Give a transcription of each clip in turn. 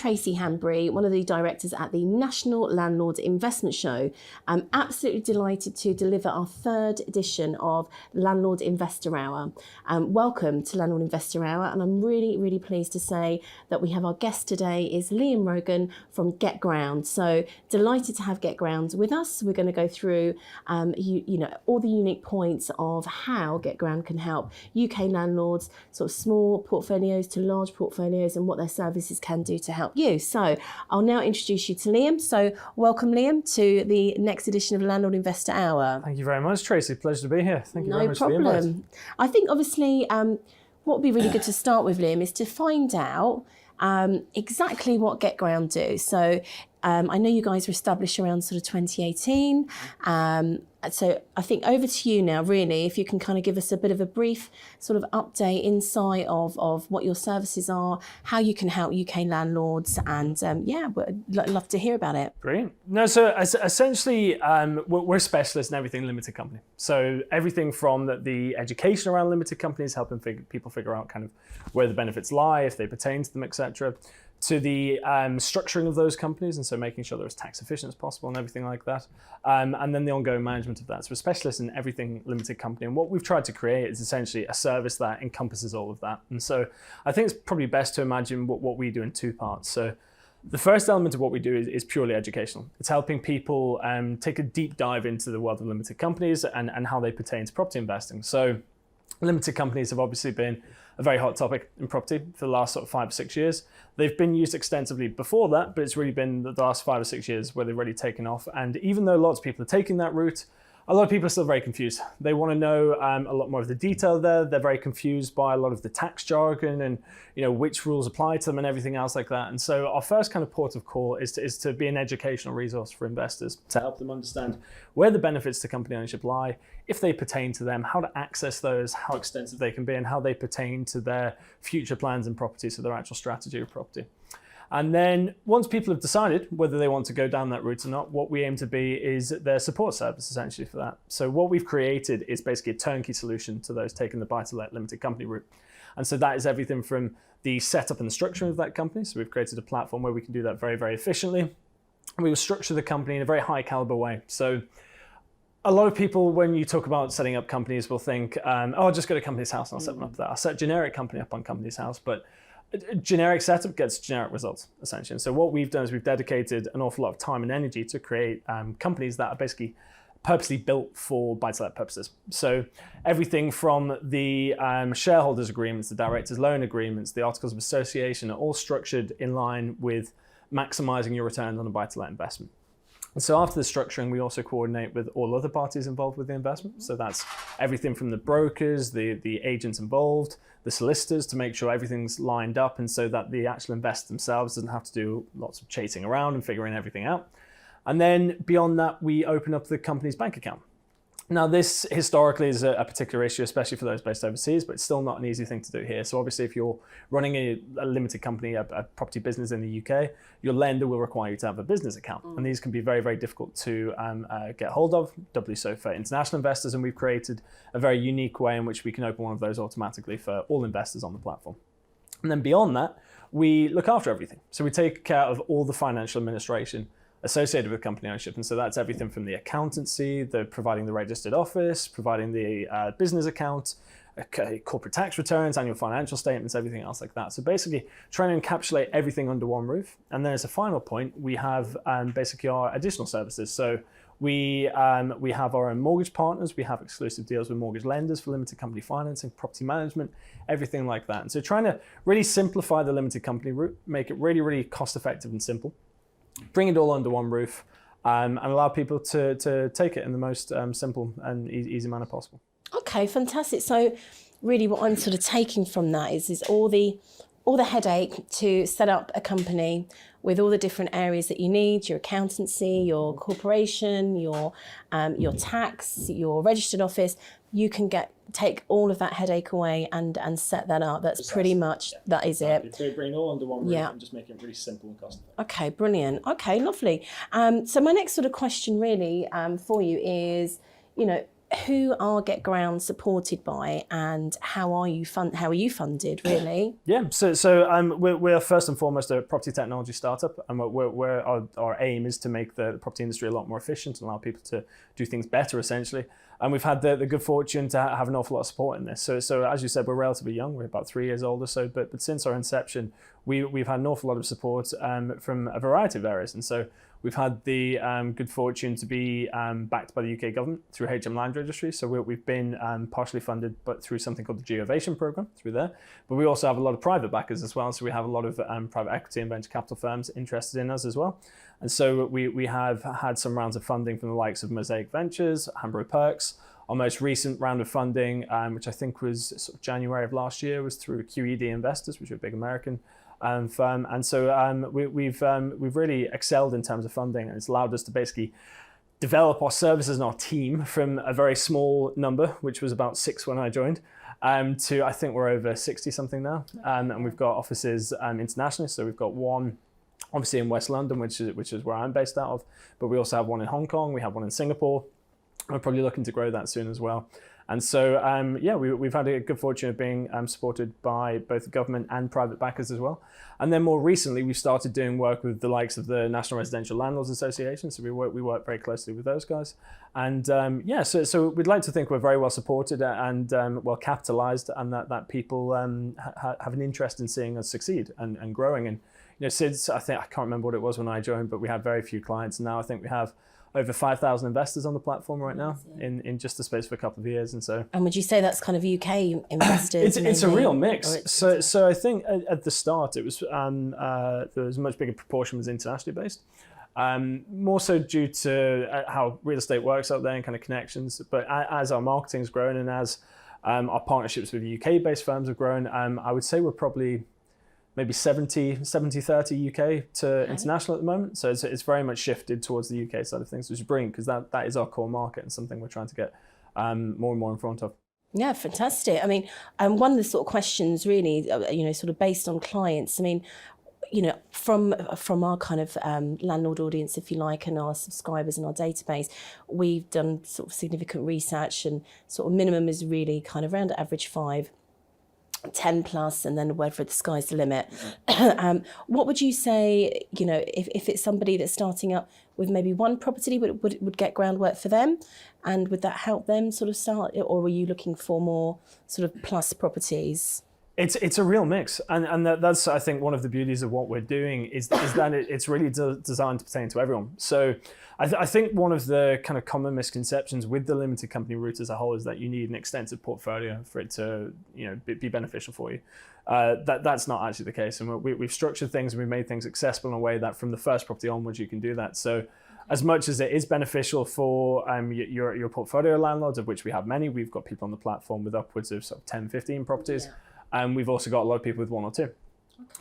Tracey, Hanbury, one of the directors at the National Landlords Investment Show. I'm absolutely delighted to deliver our third edition of Landlord Investor Hour. Welcome to Landlord Investor Hour, and I'm really, really pleased to say that we have our guest today is Liam Rogan from GetGround. So delighted to have GetGround with us. We're going to go through all the unique points of how GetGround can help UK landlords, sort of small portfolios to large portfolios, and what their services can do to help you. So I'll now introduce you to Liam. So welcome, Liam, to the next edition of Landlord Investor Hour. Thank you very much, Tracey. Pleasure to be here. Thank you very much for the invite. No problem. I think obviously what would be really good to start with, Liam, is to find out exactly what GetGround do. So I know you guys were established around sort of 2018. So I think over to you now, really, if you can kind of give us a bit of a brief sort of update, insight of what your services are, how you can help UK landlords, and we'd love to hear about it. Brilliant. No, so essentially, we're specialists in everything limited company. So everything from the education around limited companies, helping people figure out kind of where the benefits lie, if they pertain to them, etc., to the structuring of those companies, and so making sure they're as tax efficient as possible and everything like that. And then the ongoing management of that. So we're specialists in everything limited company. And what we've tried to create is essentially a service that encompasses all of that. And so I think it's probably best to imagine what we do in two parts. So the first element of what we do is purely educational. It's helping people take a deep dive into the world of limited companies and how they pertain to property investing. So limited companies have obviously been a very hot topic in property for the last sort of 5 or 6 years. They've been used extensively before that, but it's really been the last 5 or 6 years where they've really taken off. And even though lots of people are taking that route, a lot of people are still very confused. They want to know a lot more of the detail there. They're very confused by a lot of the tax jargon and which rules apply to them and everything else like that. And so our first kind of port of call is to be an educational resource for investors to help them understand where the benefits to company ownership lie, if they pertain to them, how to access those, how extensive they can be, and how they pertain to their future plans and property, so their actual strategy of property. And then once people have decided whether they want to go down that route or not, what we aim to be is their support service essentially for that. So what we've created is basically a turnkey solution to those taking the buy-to-let limited company route. And so that is everything from the setup and the structuring of that company. So we've created a platform where we can do that very, very efficiently. And we will structure the company in a very high caliber way. So a lot of people, when you talk about setting up companies, will think, I'll just go to Companies House and I'll set them up there. I'll set a generic company up on Companies House, but a generic setup gets generic results, essentially. And so what we've done is we've dedicated an awful lot of time and energy to create companies that are basically purposely built for buy-to-let purposes. So everything from the shareholders agreements, the directors loan agreements, the articles of association are all structured in line with maximizing your returns on a buy-to-let investment. And so after the structuring, we also coordinate with all other parties involved with the investment. So that's everything from the brokers, the agents involved, the solicitors, to make sure everything's lined up and so that the actual investor themselves doesn't have to do lots of chasing around and figuring everything out. And then beyond that, we open up the company's bank account. Now, this historically is a particular issue, especially for those based overseas, but it's still not an easy thing to do here. So obviously, if you're running a limited company, a property business in the UK, your lender will require you to have a business account. And these can be very, very difficult to get hold of, doubly so for international investors. And we've created a very unique way in which we can open one of those automatically for all investors on the platform. And then beyond that, we look after everything. So we take care of all the financial administration associated with company ownership. And so that's everything from the accountancy, providing the registered office, providing the business account, corporate tax returns, annual financial statements, everything else like that. So basically trying to encapsulate everything under one roof. And then as a final point, we have basically our additional services. So we have our own mortgage partners. We have exclusive deals with mortgage lenders for limited company financing, property management, everything like that. And so trying to really simplify the limited company route, make it really, really cost effective and simple. Bring it all under one roof and allow people to take it in the most simple and easy manner possible. Okay, fantastic. So really what I'm sort of taking from that is all the headache to set up a company with all the different areas that you need, your accountancy, your corporation, your tax, your registered office. You can take all of that headache away and set that up. That's pretty much, that is it. So bring it all under one roof and just make it really simple and cost effective. Okay, brilliant. Okay, lovely. So my next sort of question really for you is, who are GetGround supported by, and how are you funded, really? Yeah, we're first and foremost a property technology startup, and our aim is to make the property industry a lot more efficient and allow people to do things better, essentially. And we've had the good fortune to have an awful lot of support in this. So as you said, we're relatively young. We're about 3 years old or so, but since our inception, we've had an awful lot of support from a variety of areas. And so we've had the good fortune to be backed by the UK government through Land Registry. So we've been partially funded, but through something called the Geovation program through there. But we also have a lot of private backers as well. So we have a lot of private equity and venture capital firms interested in us as well. And so we have had some rounds of funding from the likes of Mosaic Ventures, Hanbury Perks. Our most recent round of funding, which I think was sort of January of last year, was through QED Investors, which are a big American firm. And so we've really excelled in terms of funding, and it's allowed us to basically develop our services and our team from a very small number, which was about 6 when I joined, to I think we're over 60 something now. And we've got offices internationally. So we've got one obviously in West London, which is where I'm based out of, but we also have one in Hong Kong, we have one in Singapore. We're probably looking to grow that soon as well. And so, we've had a good fortune of being supported by both the government and private backers as well. And then more recently, we started doing work with the likes of the National Residential Landlords Association. So we work very closely with those guys. And so we'd like to think we're very well supported and well capitalized, and that people have an interest in seeing us succeed and growing. And since I can't remember what it was when I joined, but we had very few clients. And now I think we have over 5,000 investors on the platform right now in just the space of a couple of years. And would you say that's kind of UK investors? It's a real mix. So I think at the start it was there was a much bigger proportion was internationally based, more so due to how real estate works out there and kind of connections. But as our marketing's grown and as our partnerships with UK-based firms have grown, I would say we're probably maybe 70-30 UK to international at the moment. So it's very much shifted towards the UK side of things, which is brilliant because that is our core market and something we're trying to get more and more in front of. Yeah, fantastic. I mean, one of the sort of questions really, sort of based on clients, I mean, from our kind of landlord audience, if you like, and our subscribers and our database, we've done sort of significant research, and sort of minimum is really kind of around average 5, 10 plus, and then whether the sky's the limit. What would you say, if it's somebody that's starting up with maybe one property, would GetGround work for them? And would that help them sort of start, or were you looking for more sort of plus properties? It's a real mix, and that's I think one of the beauties of what we're doing is that it's really designed to pertain to everyone. So I think one of the kind of common misconceptions with the limited company route as a whole is that you need an extensive portfolio for it to be beneficial for you. That's not actually the case, and we've structured things and we've made things accessible in a way that from the first property onwards you can do that. So as much as it is beneficial for your portfolio landlords, of which we have many, we've got people on the platform with upwards of sort of 10, 15 properties. Yeah. And we've also got a lot of people with 1 or 2. Okay.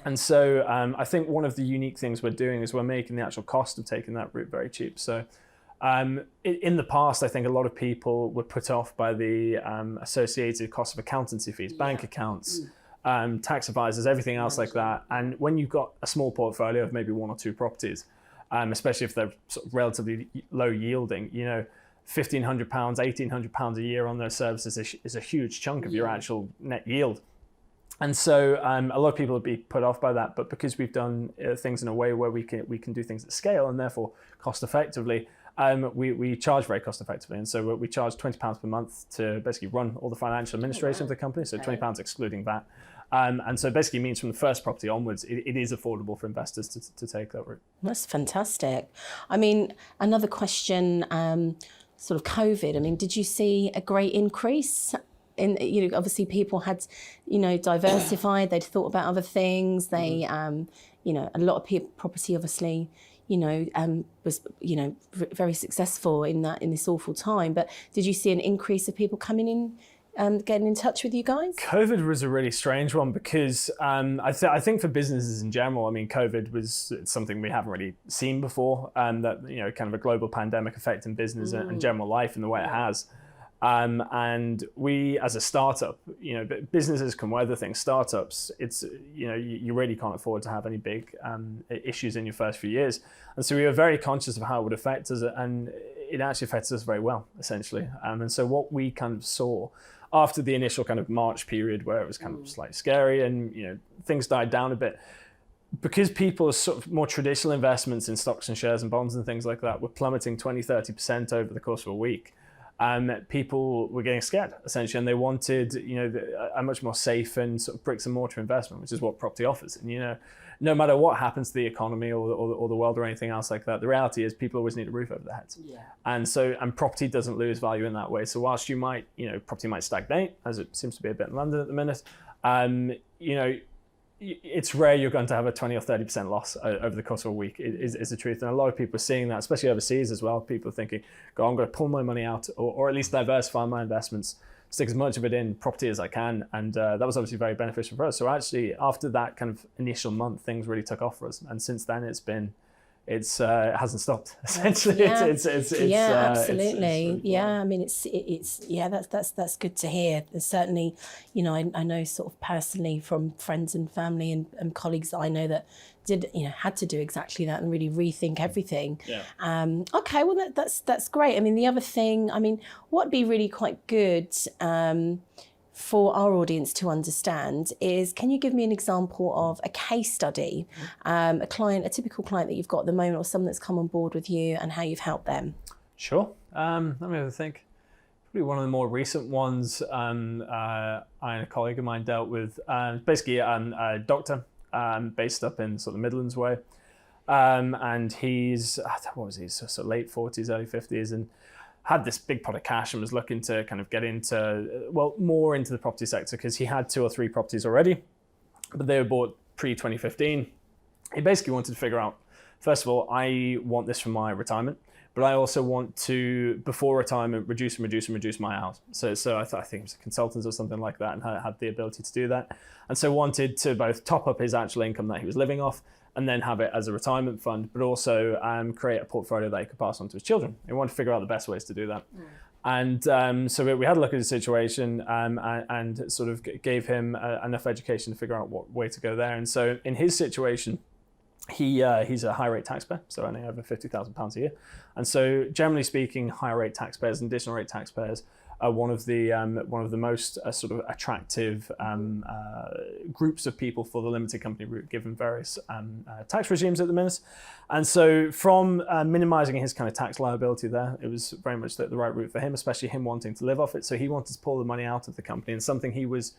And so I think one of the unique things we're doing is we're making the actual cost of taking that route very cheap. So in the past, I think a lot of people were put off by the associated cost of accountancy fees, bank accounts, tax advisors, everything else like that. And when you've got a small portfolio of maybe 1 or 2 properties, especially if they're sort of relatively low yielding, £1,500, £1,800 a year on those services is a huge chunk of your actual net yield. And so a lot of people would be put off by that, but because we've done things in a way where we can do things at scale and therefore cost effectively, we charge very cost effectively. And so we charge £20 per month to basically run all the financial administration of the company, so £20 excluding that. And so basically means from the first property onwards, it is affordable for investors to take that route. That's fantastic. I mean, another question, sort of COVID, I mean, did you see a great increase? Obviously people had, diversified, they'd thought about other things. They, a lot of property obviously, was, very successful in this awful time. But did you see an increase of people coming in, getting in touch with you guys? COVID was a really strange one because I think for businesses in general, I mean, COVID was something we haven't really seen before, that, kind of a global pandemic affecting business and general life in the way it has. And we, as a startup, businesses can weather things. Startups, it's, you really can't afford to have any big issues in your first few years. And so we were very conscious of how it would affect us, and it actually affects us very well, essentially. And so what we kind of saw after the initial kind of March period, where it was kind of slightly scary and things died down a bit, because people's sort of more traditional investments in stocks and shares and bonds and things like that were plummeting 20-30% over the course of a week. People were getting scared, essentially, and they wanted, a much more safe and sort of bricks and mortar investment, which is what property offers. And no matter what happens to the economy or the world or anything else like that, the reality is people always need a roof over their heads. Yeah. And property doesn't lose value in that way. So whilst you might, property might stagnate, as it seems to be a bit in London at the minute, it's rare you're going to have a 20 or 30% loss over the course of a week, is the truth. And a lot of people are seeing that, especially overseas as well. People are thinking, I'm going to pull my money out or at least diversify my investments, stick as much of it in property as I can. And that was obviously very beneficial for us. So actually, after that kind of initial month, things really took off for us. And since then, it hasn't stopped, essentially. Yeah, it's absolutely. Really I mean, that's good to hear. There's certainly, I know sort of personally from friends and family and colleagues that I know that did, had to do exactly that and really rethink everything. Yeah. Okay, well that's great. I mean, the other thing, what'd be really quite good, for our audience to understand is, can you give me an example of a case study, a typical client that you've got at the moment, or someone that's come on board with you and how you've helped them? Sure. Let me have a think. Probably one of the more recent ones I and a colleague of mine dealt with, basically a doctor based up in sort of the Midlands way. And he's, what was he, so late 40s, early 50s, and had this big pot of cash and was looking to kind of get into, more into the property sector, because he had 2 or 3 properties already, but they were bought pre-2015. He basically wanted to figure out, first of all, I want this for my retirement, but I also want to, before retirement, reduce my hours. So I think he was a consultant or something like that, and had the ability to do that. And so wanted to both top up his actual income that he was living off, and then have it as a retirement fund, but also create a portfolio that he could pass on to his children. He wanted to figure out the best ways to do that. And so we had a look at the situation and sort of gave him enough education to figure out what way to go there. And so in his situation, he's a high rate taxpayer, so earning over £50,000 a year. And so generally speaking, high rate taxpayers and additional rate taxpayers are one of the most sort of attractive groups of people for the limited company route, given various tax regimes at the minute. And so from minimizing his kind of tax liability there, it was very much the right route for him, especially him wanting to live off it. So he wanted to pull the money out of the company, and something he was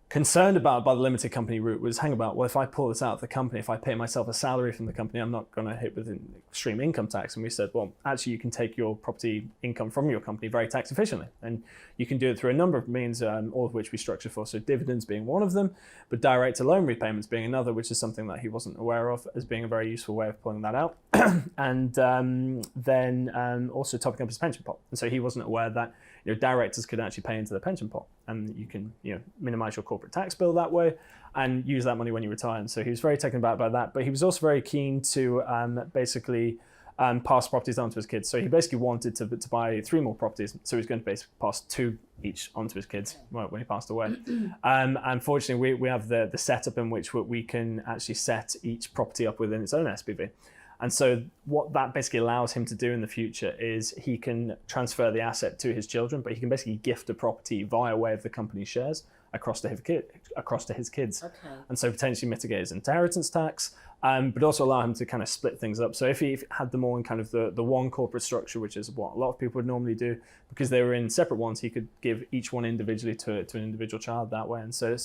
concerned about by the limited company route was, hang about, well, if I pull this out of the company, if I pay myself a salary from the company, I'm not going to hit with an extreme income tax. And we said, well, actually, you can take your property income from your company very tax efficiently. And you can do it through a number of means, all of which we structure for. So dividends being one of them, but direct to loan repayments being another, which is something that he wasn't aware of as being a very useful way of pulling that out. And then also topping up his pension pot. And so he wasn't aware that directors could actually pay into the pension pot, and you can minimize your corporate tax bill that way and use that money when you retire. And so he was very taken aback by that, but he was also very keen to basically pass properties on to his kids. So he basically wanted to buy 3 more properties. So he was going to basically pass 2 each onto his kids when he passed away. Unfortunately, we have the setup in which we can actually set each property up within its own SPV. And so what that basically allows him to do in the future is he can transfer the asset to his children, but he can basically gift a property via way of the company's shares across to his kids. Okay. And so potentially mitigate his inheritance tax, but also allow him to kind of split things up. So if he had them all in kind of the one corporate structure, which is what a lot of people would normally do, because they were in separate ones, he could give each one individually to an individual child that way. And so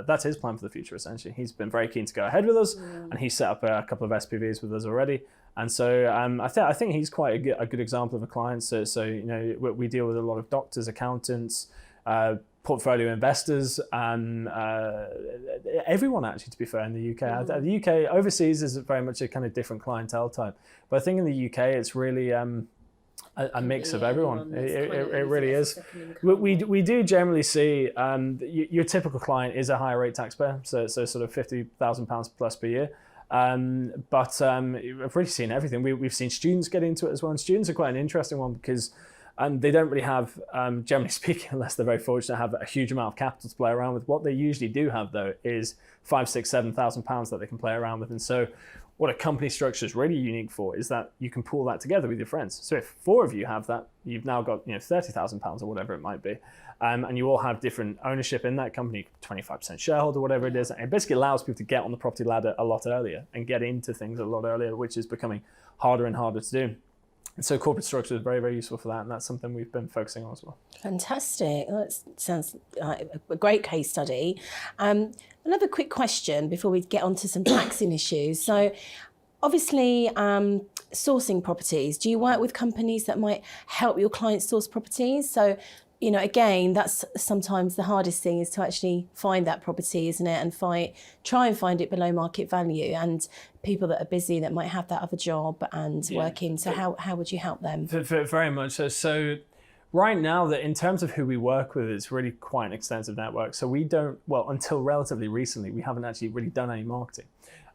that's his plan for the future, essentially. He's been very keen to go ahead with us, and he's set up a couple of SPVs with us already. And so I think he's quite a good example of a client. So we deal with a lot of doctors, accountants, portfolio investors, and everyone actually, to be fair, in the UK. The UK, overseas is very much a kind of different clientele type. But I think in the UK, it's really a mix of everyone. It really is. We do generally see your typical client is a higher rate taxpayer, so sort of £50,000 plus per year. But I've really seen everything. We've seen students get into it as well. And students are quite an interesting one because They don't really have, generally speaking, unless they're very fortunate, have a huge amount of capital to play around with. What they usually do have, though, is £5,000, £6,000, £7,000 that they can play around with. And so what a company structure is really unique for is that you can pool that together with your friends. So if 4 of you have that, you've now got £30,000 or whatever it might be. And you all have different ownership in that company, 25% shareholder, whatever it is. And it basically allows people to get on the property ladder a lot earlier and get into things a lot earlier, which is becoming harder and harder to do. And so corporate structure is very, very useful for that. And that's something we've been focusing on as well. Fantastic. That sounds like a great case study. Another quick question before we get on to some taxing issues. So obviously, sourcing properties, do you work with companies that might help your clients source properties? So, again, that's sometimes the hardest thing is to actually find that property, isn't it? And try and find it below market value. And people that are busy that might have that other job and working. So how would you help them? Very much so. So right now, that in terms of who we work with, it's really quite an extensive network. So we don't, until relatively recently, we haven't actually really done any marketing.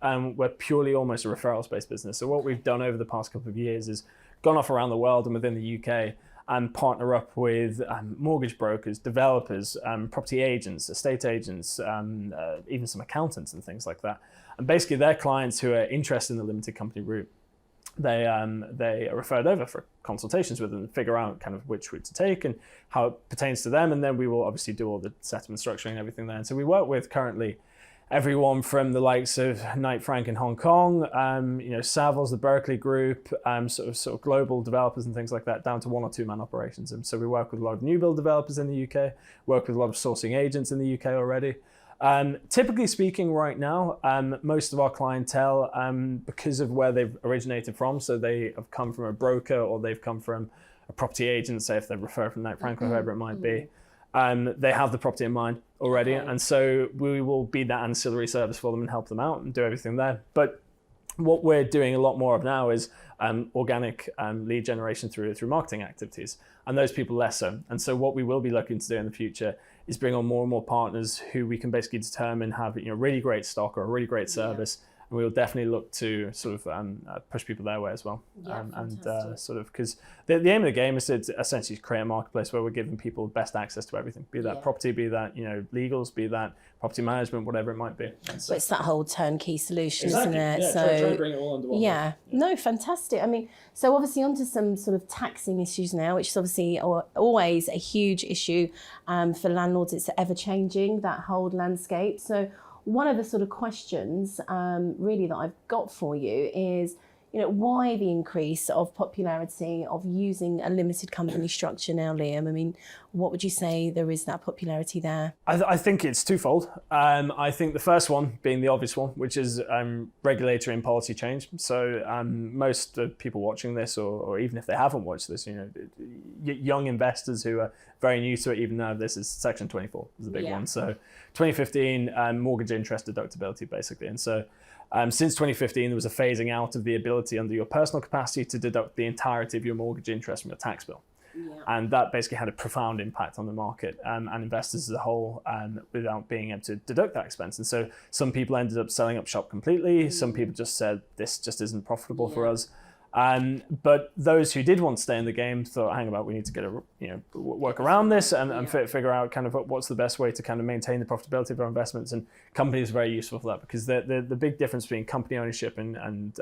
We're purely almost a referrals-based business. So what we've done over the past couple of years is gone off around the world and within the UK and partner up with mortgage brokers, developers, property agents, estate agents, even some accountants and things like that. And basically their clients who are interested in the limited company route, they are referred over for consultations with them and figure out kind of which route to take and how it pertains to them. And then we will obviously do all the settlement structuring and everything there. And so we work with currently everyone from the likes of Knight Frank in Hong Kong, Savills, the Berkeley Group, sort of global developers and things like that, down to 1 or 2 man operations. And so we work with a lot of new build developers in the UK, work with a lot of sourcing agents in the UK already. Typically speaking right now, most of our clientele, because of where they've originated from, so they have come from a broker or they've come from a property agent, say if they're referred from Knight Frank or whoever it might be, they have the property in mind already. Okay. And so we will be that ancillary service for them and help them out and do everything there. But what we're doing a lot more of now is organic lead generation through marketing activities, and those people less so. And so what we will be looking to do in the future is bring on more and more partners who we can basically determine have really great stock or a really great service. And we will definitely look to sort of push people their way as well. Sort of because the aim of the game is to essentially create a marketplace where we're giving people best access to everything, be that property, be that legals, be that property management, whatever it might be. So it's that whole turnkey solution, exactly. Isn't it? Yeah, so try to bring it all under one. Yeah, no, fantastic. I mean, so obviously onto some sort of taxing issues now, which is obviously always a huge issue for landlords. It's ever changing, that whole landscape. So one of the sort of questions really that I've got for you is, why the increase of popularity of using a limited company structure now, Liam? I mean, what would you say there is that popularity there? I think it's twofold. I think the first one being the obvious one, which is regulatory and policy change. So most of people watching this, or even if they haven't watched this, young investors who are very new to it, even though this is Section 24 is the big one. So 2015, mortgage interest deductibility, basically. And so since 2015, there was a phasing out of the ability under your personal capacity to deduct the entirety of your mortgage interest from your tax bill. Yeah. And that basically had a profound impact on the market and investors as a whole without being able to deduct that expense. And so some people ended up selling up shop completely. Some people just said, this just isn't profitable for us. But those who did want to stay in the game thought, hang about, we need to get work around this and figure out kind of what's the best way to kind of maintain the profitability of our investments. And companies are very useful for that, because the big difference between company ownership and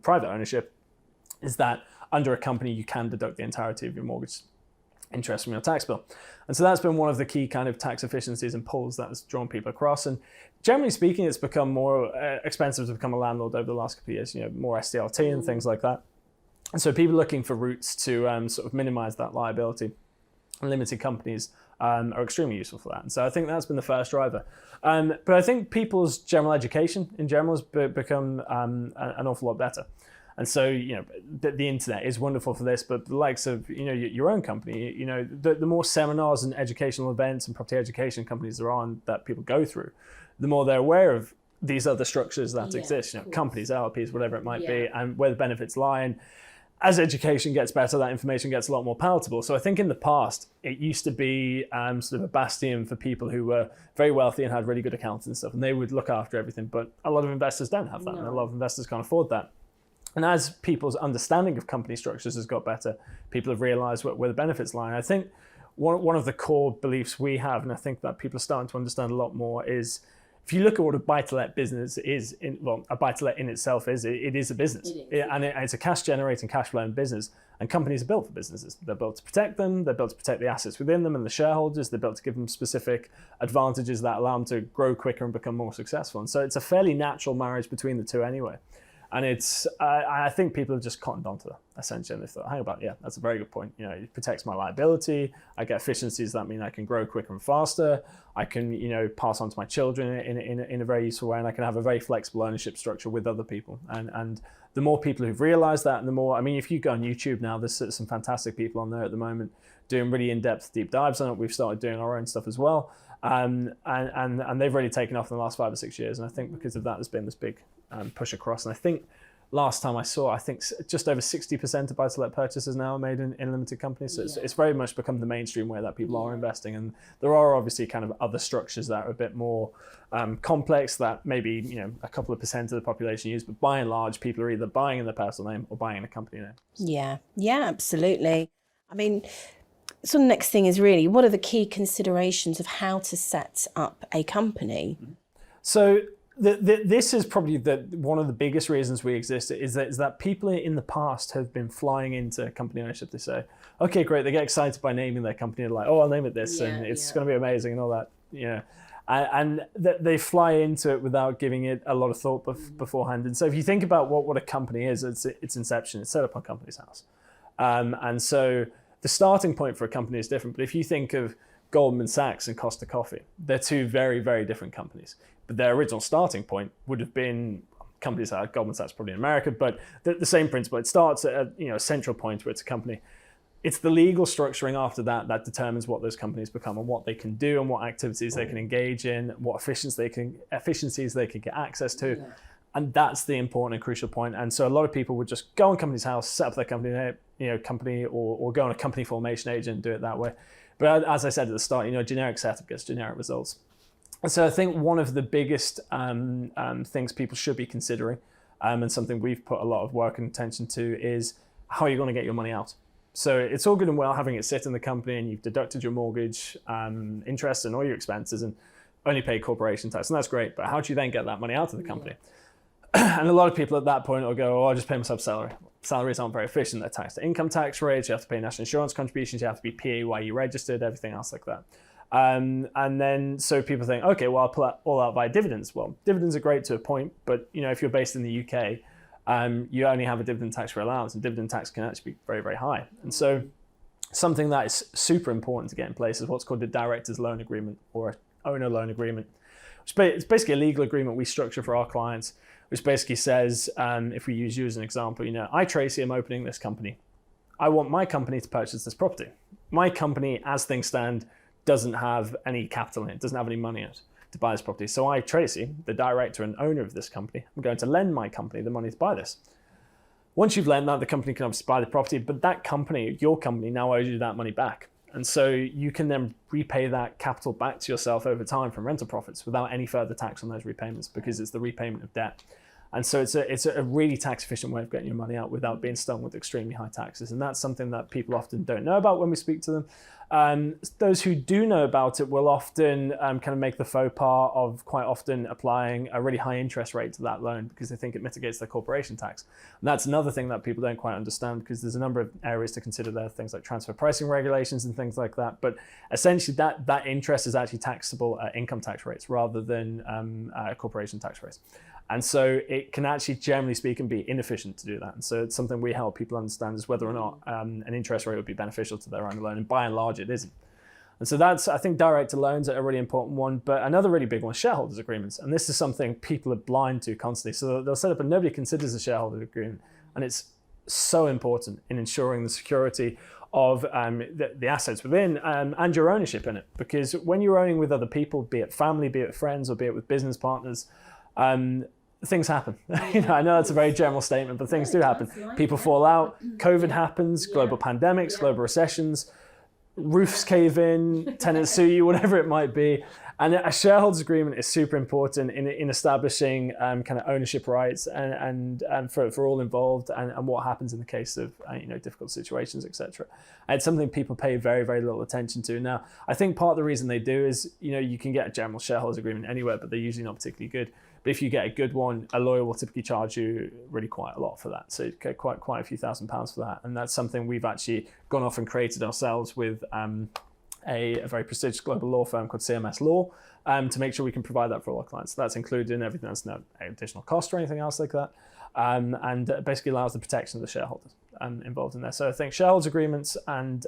private ownership is that under a company, you can deduct the entirety of your mortgage interest from your tax bill. And so that's been one of the key kind of tax efficiencies and pulls that has drawn people across. And generally speaking, it's become more expensive to become a landlord over the last couple of years, more SDLT and things like that. And so people looking for routes to sort of minimize that liability, and limited companies are extremely useful for that. And so I think that's been the first driver. But I think people's general education in general has become an awful lot better. And so, the internet is wonderful for this, but the likes of, your own company, the more seminars and educational events and property education companies there are that people go through, the more they're aware of these other structures that exist, companies, LLPs, whatever it might be, and where the benefits lie. And as education gets better, that information gets a lot more palatable. So I think in the past, it used to be sort of a bastion for people who were very wealthy and had really good accountants and stuff, and they would look after everything. But a lot of investors don't have that, and a lot of investors can't afford that. And as people's understanding of company structures has got better, people have realized where the benefits lie. And I think one of the core beliefs we have, and I think that people are starting to understand a lot more, is if you look at what a buy-to-let business is, a buy-to-let in itself is, it is a business. It's a cash-generating, cash-flowing business. And companies are built for businesses. They're built to protect them. They're built to protect the assets within them and the shareholders. They're built to give them specific advantages that allow them to grow quicker and become more successful. And so it's a fairly natural marriage between the two anyway. And I think people have just cottoned onto that, essentially. And they thought, hang about, yeah, that's a very good point. It protects my liability. I get efficiencies that mean I can grow quicker and faster. I can, pass on to my children in a very useful way. And I can have a very flexible ownership structure with other people. And the more people who've realized that, and the more, if you go on YouTube now, there's some fantastic people on there at the moment doing really in-depth deep dives on it. We've started doing our own stuff as well. And they've really taken off in the last 5 or 6 years. And I think because of that, there's been this big push across. And I think last time I saw, just over 60% of buy-to-let purchases now are made in limited companies. So it's very much become the mainstream way that people are investing. And there are obviously kind of other structures that are a bit more complex that maybe, a couple of percent of the population use. But by and large, people are either buying in their personal name or buying in a company name. Yeah, absolutely. So the next thing is really, what are the key considerations of how to set up a company? So this is probably one of the biggest reasons we exist is that people in the past have been flying into company ownership. They say, okay, great. They get excited by naming their company. They're like, oh, I'll name it this and it's going to be amazing and all that. And they fly into it without giving it a lot of thought beforehand. And so if you think about what a company is, its inception, it's set up on Companies House. And so the starting point for a company is different. But if you think of Goldman Sachs and Costa Coffee, they're two very, very different companies. But their original starting point would have been companies like Goldman Sachs, probably in America, but the same principle. It starts at a central point where it's a company. It's the legal structuring after that determines what those companies become and what they can do and what activities they can engage in, what efficiencies they can get access to. Yeah. And that's the important and crucial point. And so a lot of people would just go on Companies House, set up their company, or go on a company formation agent and do it that way. But as I said at the start, generic setup gets generic results. And so I think one of the biggest things people should be considering, and something we've put a lot of work and attention to, is how are you going to get your money out? So it's all good and well having it sit in the company and you've deducted your mortgage, interest and all your expenses and only pay corporation tax. And that's great. But how do you then get that money out of the company? And a lot of people at that point will go, I'll just pay myself salary. Salaries aren't very efficient. They're taxed at income tax rates. You have to pay national insurance contributions. You have to be PAYE registered, everything else like that. And then so people think, okay, well, I'll pull that all out via dividends. Well, dividends are great to a point, but if you're based in the UK, you only have a dividend tax-free allowance, and dividend tax can actually be very, very high. And so something that is super important to get in place is what's called a director's loan agreement or an owner loan agreement. It's basically a legal agreement we structure for our clients, which basically says, if we use you as an example, I, Tracey, am opening this company. I want my company to purchase this property. My company, as things stand, doesn't have any capital in it, doesn't have any money in it to buy this property. So I, Tracey, the director and owner of this company, I'm going to lend my company the money to buy this. Once you've lent that, the company can obviously buy the property, but that company, your company, now owes you that money back. And so you can then repay that capital back to yourself over time from rental profits without any further tax on those repayments, because it's the repayment of debt. And so it's a really tax efficient way of getting your money out without being stung with extremely high taxes. And that's something that people often don't know about when we speak to them. Those who do know about it will often kind of make the faux pas of quite often applying a really high interest rate to that loan because they think it mitigates their corporation tax. And that's another thing that people don't quite understand, because there's a number of areas to consider there, things like transfer pricing regulations and things like that. But essentially that interest is actually taxable at income tax rates rather than corporation tax rates. And so it can actually, generally speaking, be inefficient to do that. And so it's something we help people understand is whether or not an interest rate would be beneficial to their own loan. And by and large, it isn't. And so I think director loans are a really important one. But another really big one is shareholders agreements. And this is something people are blind to constantly. So they'll set up and nobody considers a shareholder agreement. And it's so important in ensuring the security of the assets within and your ownership in it. Because when you're owning with other people, be it family, be it friends, or be it with business partners, things happen. I know that's a very general statement, but things do happen. People fall out. COVID happens, global pandemics, global recessions. roofs cave in, tenants sue you, whatever it might be. And a shareholders agreement is super important in establishing kind of ownership rights and for all involved and what happens in the case of difficult situations, etc. It's something people pay very, very little attention to. Now, I think part of the reason they do is you can get a general shareholders agreement anywhere, but they're usually not particularly good. But if you get a good one, a lawyer will typically charge you really quite a lot for that. So you get quite a few £1,000s for that, and that's something we've actually gone off and created ourselves with. A very prestigious global law firm called CMS Law to make sure we can provide that for all our clients. So that's included in everything. That's no additional cost or anything else like that, and basically allows the protection of the shareholders involved in there. So I think shareholders agreements and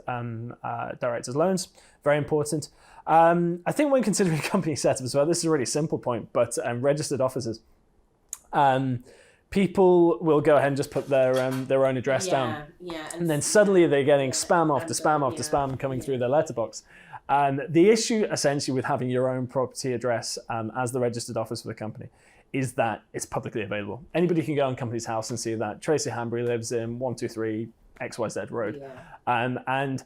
directors' loans, very important. I think when considering company setup as well, this is a really simple point, but registered offices. People will go ahead and just put their own address down, and then suddenly they're getting spam after spam after spam coming through their letterbox. The issue essentially with having your own property address as the registered office for the company is that it's publicly available. Anybody can go on company's house and see that Tracey Hanbury lives in 123 XYZ Road, and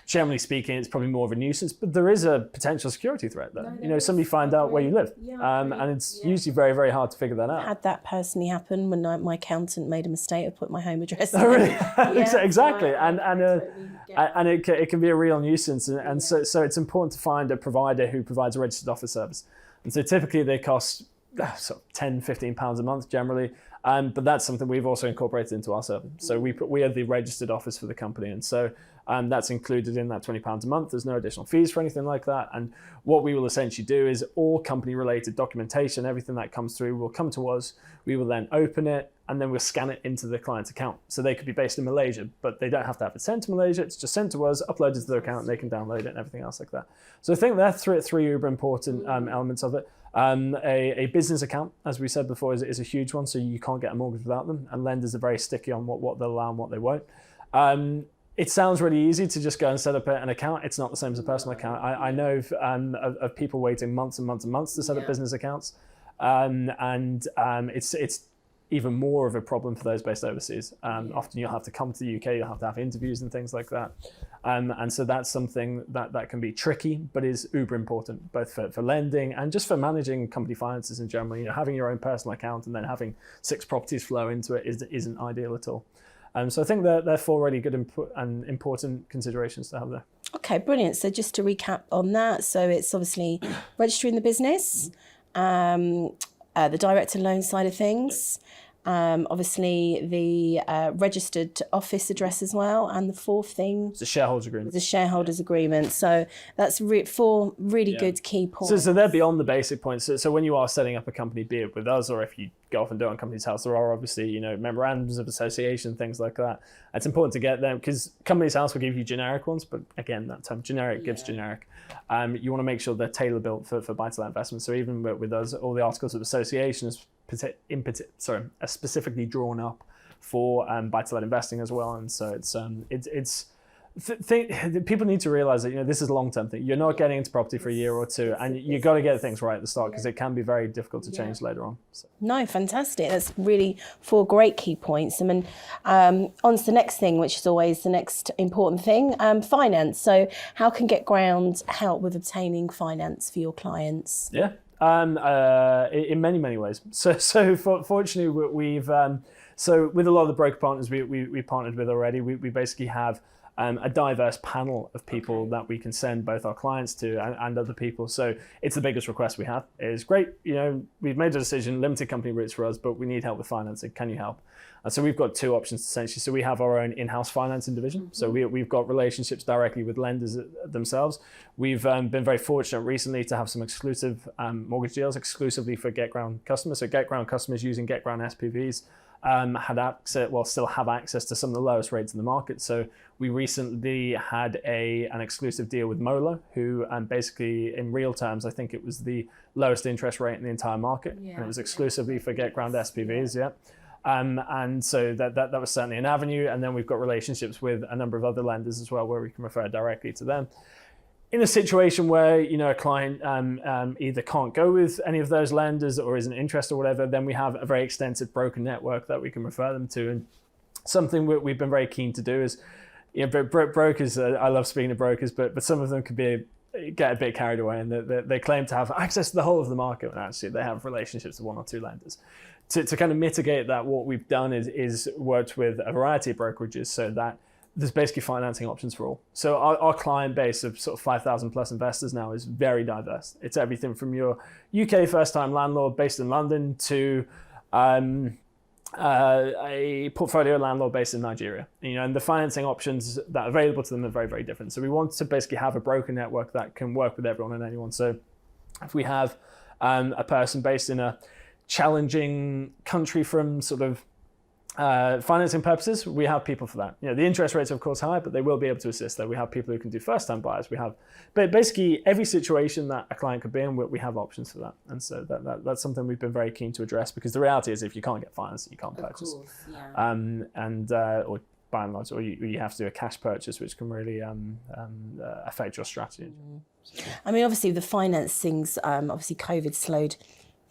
generally speaking, it's probably more of a nuisance, but there is a potential security threat there. Somebody find out where you live, and it's usually very, very hard to figure that out. Had that personally happen when my accountant made a mistake of put my home address in. Oh, really? Exactly, and it can be a real nuisance, and so it's important to find a provider who provides a registered office service. And so typically they cost sort of £10-15 a month generally. But that's something we've also incorporated into our service. So we are the registered office for the company, and so that's included in that £20 a month. There's no additional fees for anything like that. And what we will essentially do is all company-related documentation, everything that comes through will come to us. We will then open it, and then we'll scan it into the client's account. So they could be based in Malaysia, but they don't have to have it sent to Malaysia. It's just sent to us, uploaded to their account, and they can download it and everything else like that. So I think that's three uber important elements of it. A business account, as we said before, is a huge one, so you can't get a mortgage without them, and lenders are very sticky on what they'll allow and what they won't. It sounds really easy to just go and set up an account. It's not the same as a personal account. I know of people waiting months and months and months to set up business accounts, and it's even more of a problem for those based overseas. Often you'll have to come to the UK, you'll have to have interviews and things like that. And so that's something that can be tricky, but is uber important, both for lending and just for managing company finances in general. Having your own personal account and then having 6 properties flow into it isn't ideal at all. So I think they're 4 really good and important considerations to have there. Okay, brilliant. So just to recap on that, so it's obviously registering the business, the director loan side of things, obviously the registered office address as well, and the 4th thing, the shareholders agreement. The shareholders agreement. So that's 4 really good key points. So they're beyond the basic points. So when you are setting up a company, be it with us or if you go off and do it on company's house, there are obviously memorandums of association, things like that. It's important to get them because company's house will give you generic ones, but again, that term generic gives generic. You want to make sure they're tailor built for buy-to-let investment. So even with us, all the articles of association are specifically drawn up for buy-to-let investing as well. And so people need to realize that this is a long-term thing. You're not getting into property for a year or two, and you got to get things right at the start because it can be very difficult to change later on. So. No, fantastic. That's really 4 great key points. And on to the next thing, which is always the next important thing, finance. So how can GetGround help with obtaining finance for your clients? Yeah. In many ways. So fortunately, we've so with a lot of the broker partners we partnered with already, we basically have a diverse panel of people that we can send both our clients to and other people. So it's the biggest request we have. It's great, we've made a decision, limited company routes for us, but we need help with financing. Can you help? And so we've got 2 options essentially. So we have our own in-house financing division. So we've got relationships directly with lenders themselves. We've been very fortunate recently to have some exclusive mortgage deals exclusively for GetGround customers. So GetGround customers using GetGround SPVs still have access to some of the lowest rates in the market. So we recently had an exclusive deal with Mola, who basically in real terms, I think it was the lowest interest rate in the entire market. And it was exclusively for GetGround SPVs, and so that was certainly an avenue. And then we've got relationships with a number of other lenders as well, where we can refer directly to them. In a situation where a client either can't go with any of those lenders or isn't interested or whatever, then we have a very extensive broker network that we can refer them to. And something we've been very keen to do is Yeah, but brokers, I love speaking to brokers, but some of them could get a bit carried away, and they claim to have access to the whole of the market when actually they have relationships with one or two lenders. To kind of mitigate that, what we've done is worked with a variety of brokerages so that there's basically financing options for all. So our client base of sort of 5,000 plus investors now is very diverse. It's everything from your UK first-time landlord based in London to a portfolio landlord based in Nigeria. And the financing options that are available to them are very, very different. So we want to basically have a broker network that can work with everyone and anyone. So if we have a person based in a challenging country from sort of financing purposes, we have people for that. The interest rates are of course high, but they will be able to assist there. We have people who can do first-time buyers. But basically every situation that a client could be in, we have options for that. And so that's something we've been very keen to address, because the reality is if you can't get finance, you can't purchase. Of course, yeah. Or by and large, or you have to do a cash purchase, which can really affect your strategy. I mean, obviously the financings, obviously COVID slowed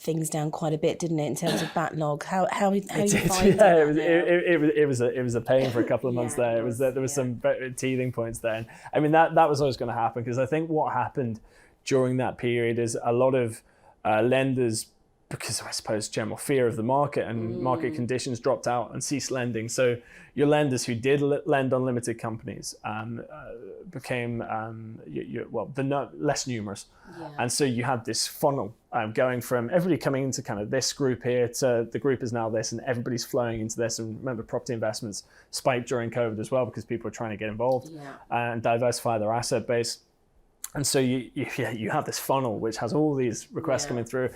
things down quite a bit, didn't it, in terms of backlog? How you find it was a pain for a couple of months there. There was some teething points there. And I mean that was always going to happen, because I think what happened during that period is a lot of lenders, because I suppose general fear of the market and market conditions, dropped out and ceased lending. So your lenders who did lend on limited companies became less numerous. Yeah. And so you had this funnel going from everybody coming into kind of this group here to the group is now this, and everybody's flowing into this. And remember, property investments spiked during COVID as well, because people were trying to get involved and diversify their asset base. And so you have this funnel which has all these requests coming through.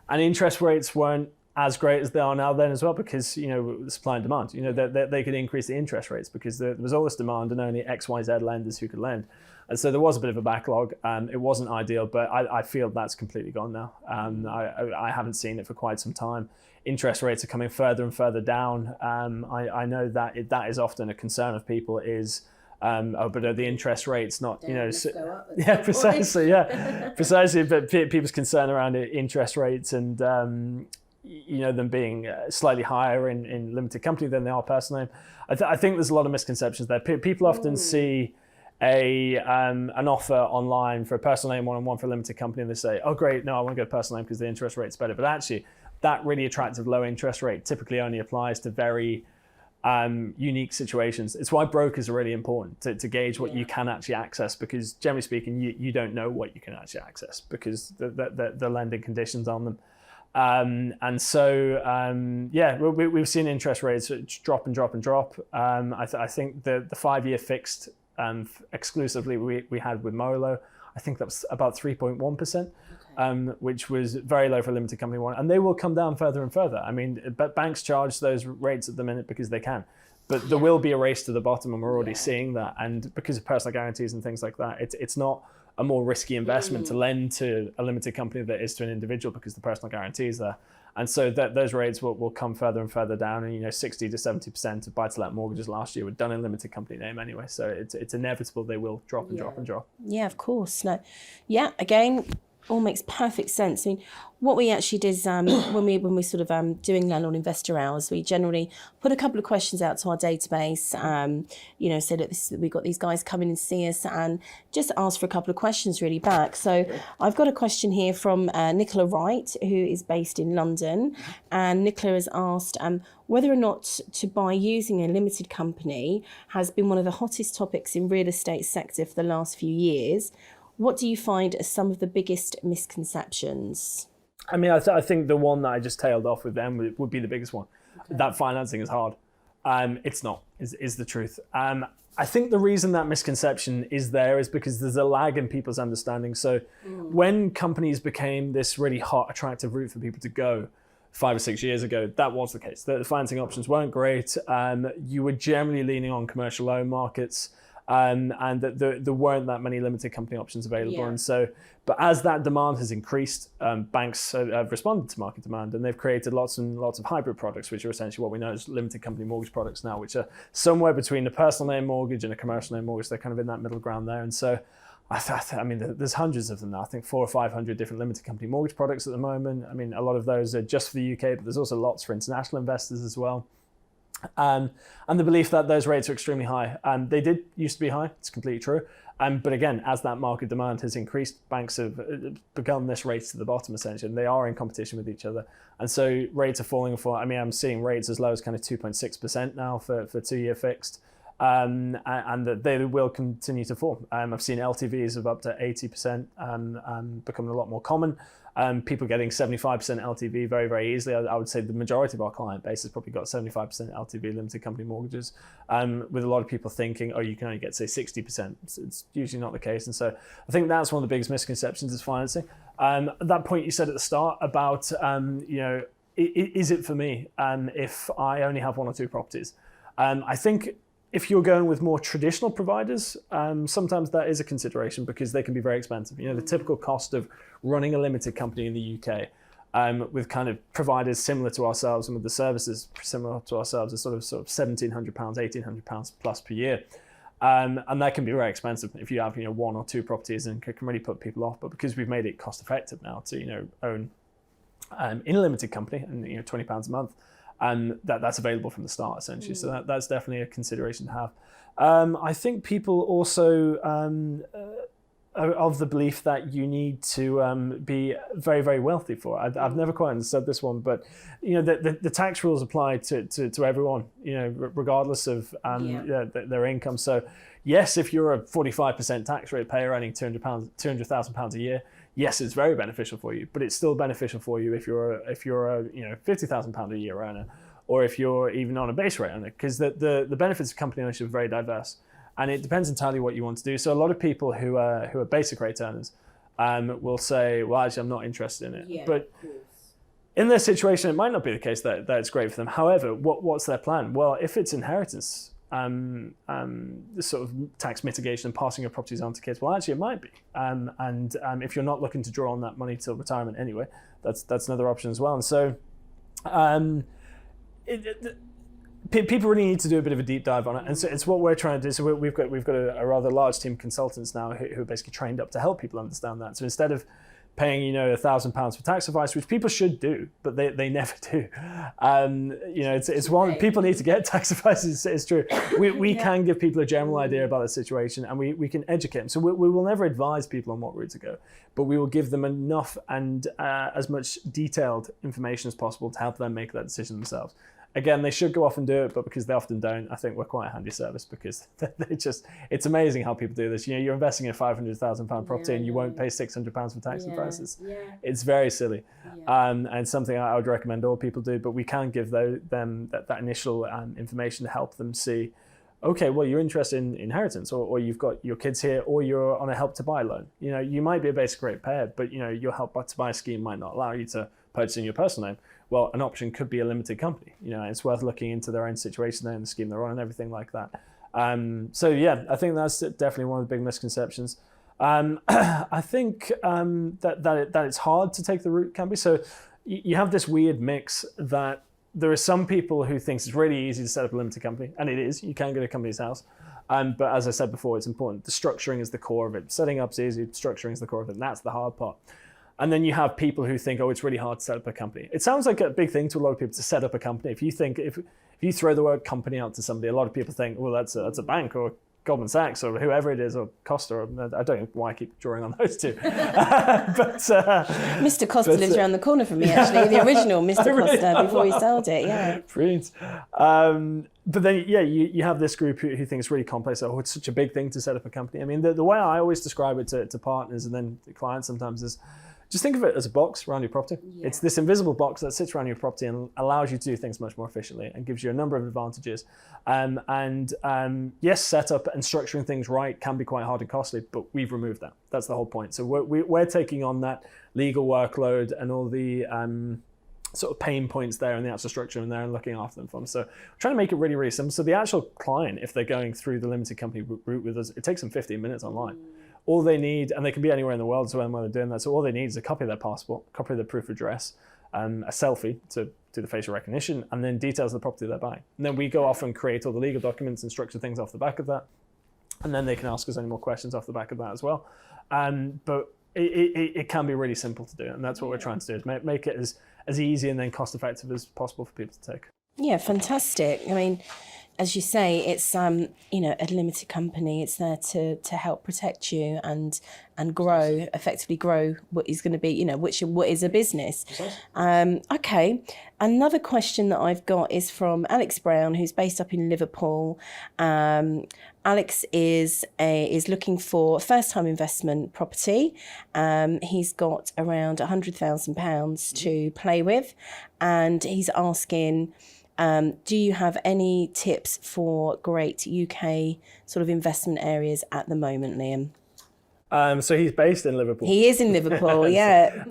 And interest rates weren't as great as they are now then as well, because, the supply and demand, they could increase the interest rates because there was all this demand and only XYZ lenders who could lend. And so there was a bit of a backlog. It wasn't ideal, but I feel that's completely gone now. I haven't seen it for quite some time. Interest rates are coming further and further down. I know that that is often a concern of people is, but are the interest rates not, precisely, precisely. But people's concern around interest rates and, them being slightly higher in limited company than they are personal name. I think there's a lot of misconceptions there. People often see an offer online for a personal name one-on-one for a limited company, and they say, oh great, no, I want to go personal name because the interest rate's better. But actually, that really attractive low interest rate typically only applies to very unique situations. It's why brokers are really important to gauge what you can actually access, because generally speaking, you don't know what you can actually access because the lending conditions on them. And so, we've seen interest rates drop and drop and drop. I think the 5-year fixed exclusively we had with Molo, I think that was about 3.1%, which was very low for a limited company one. And they will come down further and further. I mean, but banks charge those rates at the minute because they can. But there will be a race to the bottom, and we're already seeing that. And because of personal guarantees and things like that, it's not a more risky investment to lend to a limited company that is to an individual, because the personal guarantee is there. And so those rates will come further and further down. And 60 to 70% of buy-to-let mortgages last year were done in limited company name anyway. So it's inevitable they will drop and drop and drop. Yeah, of course. No, yeah. Again, all makes perfect sense. I mean, what we actually did is when we sort of doing Landlord Investor Hours, we generally put a couple of questions out to our database, say that we've got these guys coming and see us, and just ask for a couple of questions really back. So I've got a question here from Nicola Wright, who is based in London, and Nicola has asked whether or not to buy using a limited company has been one of the hottest topics in real estate sector for the last few years. What do you find are some of the biggest misconceptions? I mean, I think the one that I just tailed off with them would be the biggest one. Okay. That financing is hard. It's not, is the truth. I think the reason that misconception is there is because there's a lag in people's understanding. So when companies became this really hot, attractive route for people to go 5 or 6 years ago, that was the case. The financing options weren't great. You were generally leaning on commercial loan markets. And that there weren't that many limited company options available. And so, but as that demand has increased, banks have responded to market demand, and they've created lots and lots of hybrid products, which are essentially what we know as limited company mortgage products now, which are somewhere between a personal name mortgage and a commercial name mortgage. They're kind of in that middle ground there. And so I mean, there's hundreds of them now. I think 400 or 500 different limited company mortgage products at the moment. I mean, a lot of those are just for the UK, but there's also lots for international investors as well. And the belief that those rates are extremely high. They did used to be high, it's completely true. But again, as that market demand has increased, banks have begun this race to the bottom, essentially, and they are in competition with each other. And so rates are falling I'm seeing rates as low as kind of 2.6% now for 2-year fixed. And that they will continue to fall. I've seen LTVs of up to 80% becoming a lot more common. People getting 75% LTV very, very easily. I would say the majority of our client base has probably got 75% LTV limited company mortgages, with a lot of people thinking, oh, you can only get, say, 60%. It's usually not the case. And so I think that's one of the biggest misconceptions is financing. That point you said at the start about, is it for me if I only have 1 or 2 properties? I think if you're going with more traditional providers, sometimes that is a consideration because they can be very expensive. The typical cost of running a limited company in the UK with kind of providers similar to ourselves and with the services similar to ourselves is sort of £1,700, £1,800 plus per year. And that can be very expensive if you have 1 or 2 properties, and can really put people off. But because we've made it cost effective now to own in a limited company and £20 a month, and that's available from the start, essentially. So that's definitely a consideration to have. I think people also are of the belief that you need to be very, very wealthy for it. I've never quite understood this one, but the tax rules apply to everyone, regardless of their income. So yes, if you're a 45% tax rate payer earning £200,000 a year, yes, it's very beneficial for you, but it's still beneficial for you if you're a £50,000 a year earner, or if you're even on a base rate earner, because the benefits of company ownership are very diverse, and it depends entirely what you want to do. So a lot of people who are basic rate earners will say, well, actually, I'm not interested in it. Yeah, but in their situation, it might not be the case that it's great for them. However, what's their plan? Well, if it's inheritance, the sort of tax mitigation and passing your properties on to kids, well, actually, it might be. And if you're not looking to draw on that money till retirement anyway, that's another option as well. And so people really need to do a bit of a deep dive on it. And so it's what we're trying to do. So we've got a rather large team of consultants now who are basically trained up to help people understand that. So instead of paying £1,000 for tax advice, which people should do, but they never do. It's one people need to get tax advice. It's true. We can give people a general idea about the situation, and we can educate them. So we will never advise people on what route to go, but we will give them enough and as much detailed information as possible to help them make that decision themselves. Again, they should go off and do it, but because they often don't, I think we're quite a handy service because it's amazing how people do this. You're investing in a £500,000 property and you won't pay £600 for tax advices. Yeah. It's very silly. Yeah. And something I would recommend all people do, but we can give them that initial information to help them see, okay, well, you're interested in inheritance, or you've got your kids here, or you're on a help to buy loan. You might be a basic rate payer, but your help to buy scheme might not allow you to purchase in your personal name. Well, an option could be a limited company. It's worth looking into their own situation there and the scheme they're on and everything like that. So yeah, I think that's definitely one of the big misconceptions. I think that it's hard to take the route can be. So you have this weird mix that there are some people who think it's really easy to set up a limited company, and it is. You can go to a company's house. But as I said before, it's important. The structuring is the core of it. Setting up's easy, structuring is the core of it, and that's the hard part. And then you have people who think, oh, it's really hard to set up a company. It sounds like a big thing to a lot of people to set up a company. If you throw the word company out to somebody, a lot of people think, well, that's a bank or Goldman Sachs or whoever it is, or Costa. Or, I don't know why I keep drawing on those two. But Mr. Costa lives around the corner from me, actually. The original Mr. Costa before he sold it. Yeah. Brilliant. But then, yeah, you have this group who think it's really complex. Oh, it's such a big thing to set up a company. I mean, the way I always describe it to partners and then to clients sometimes is, just think of it as a box around your property. Yeah. It's this invisible box that sits around your property and allows you to do things much more efficiently and gives you a number of advantages. Yes, setup and structuring things right can be quite hard and costly, but we've removed that. That's the whole point. So we're taking on that legal workload and all the sort of pain points there in the actual structure and there and looking after them for them. So we're trying to make it really, really simple. So the actual client, if they're going through the limited company route with us, it takes them 15 minutes online. All they need, and they can be anywhere in the world so when they're doing that, so all they need is a copy of their passport, a copy of their proof of address, a selfie to do the facial recognition, and then details of the property they're buying. And then we go off and create all the legal documents and structure things off the back of that. And then they can ask us any more questions off the back of that as well. But it can be really simple to do, and that's what we're trying to do, is make it as easy and then cost effective as possible for people to take. Yeah, fantastic. I mean, as you say, it's a limited company. It's there to help protect you and grow, effectively grow what is going to be, what is a business. Okay. Another question that I've got is from Alex Brown, who's based up in Liverpool. Alex is looking for first-time investment property. He's got around £100,000 to play with, and he's asking, do you have any tips for great UK sort of investment areas at the moment, Liam? So he's based in Liverpool. He is in Liverpool, yeah.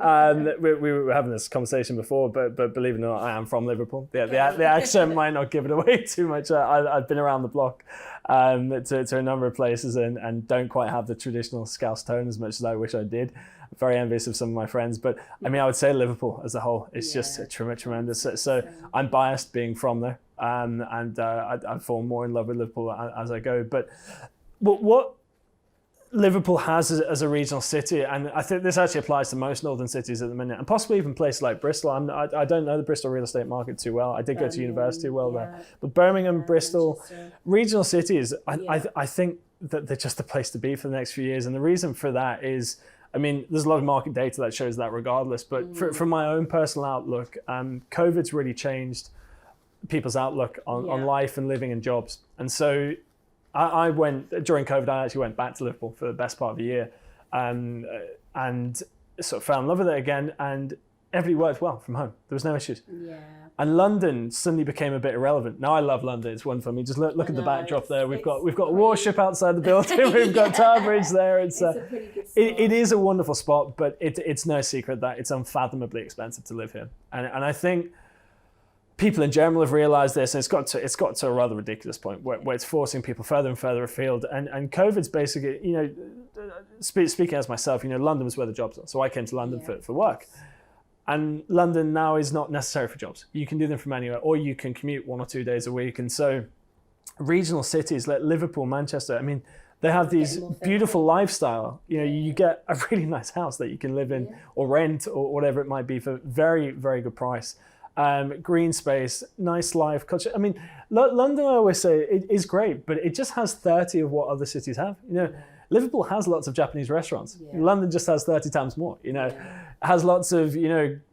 We were having this conversation before, but believe it or not, I am from Liverpool. The accent might not give it away too much. I've been around the block to a number of places and don't quite have the traditional Scouse tone as much as I wish I did. I'm very envious of some of my friends, but I mean, I would say Liverpool as a whole is just tremendous. So I'm biased being from there, and I fall more in love with Liverpool as I go. But what Liverpool has as a regional city, and I think this actually applies to most northern cities at the minute, and possibly even places like Bristol. I don't know the Bristol real estate market too well. I did go to university there, but Birmingham, Bristol, Manchester. Regional cities, I think that they're just the place to be for the next few years. And the reason for that is, I mean, there's a lot of market data that shows that regardless, but from my own personal outlook, COVID's really changed people's outlook on life and living and jobs. And so I went, during COVID, I actually went back to Liverpool for the best part of the year, and sort of fell in love with it again, and everybody worked well from home. There was no issues. Yeah. And London suddenly became a bit irrelevant. Now I love London, it's wonderful. I mean, just look at the backdrop there. We've got a warship outside the building, we've got Tower Bridge there. It's a pretty good spot. It is a wonderful spot, but it's no secret that it's unfathomably expensive to live here. And I think people in general have realised this, and it's got to a rather ridiculous point where it's forcing people further and further afield. And COVID's basically, speaking as myself, London was where the jobs are. So I came to London for work. And London now is not necessary for jobs. You can do them from anywhere, or you can commute 1 or 2 days a week. And so regional cities like Liverpool, Manchester, I mean, they have these beautiful lifestyle. You get a really nice house that you can live in or rent or whatever it might be for very, very good price. Green space, nice life, culture. I mean, London, I always say, it is great, but it just has 30 of what other cities have. Liverpool has lots of Japanese restaurants. London just has 30 times more. Has lots of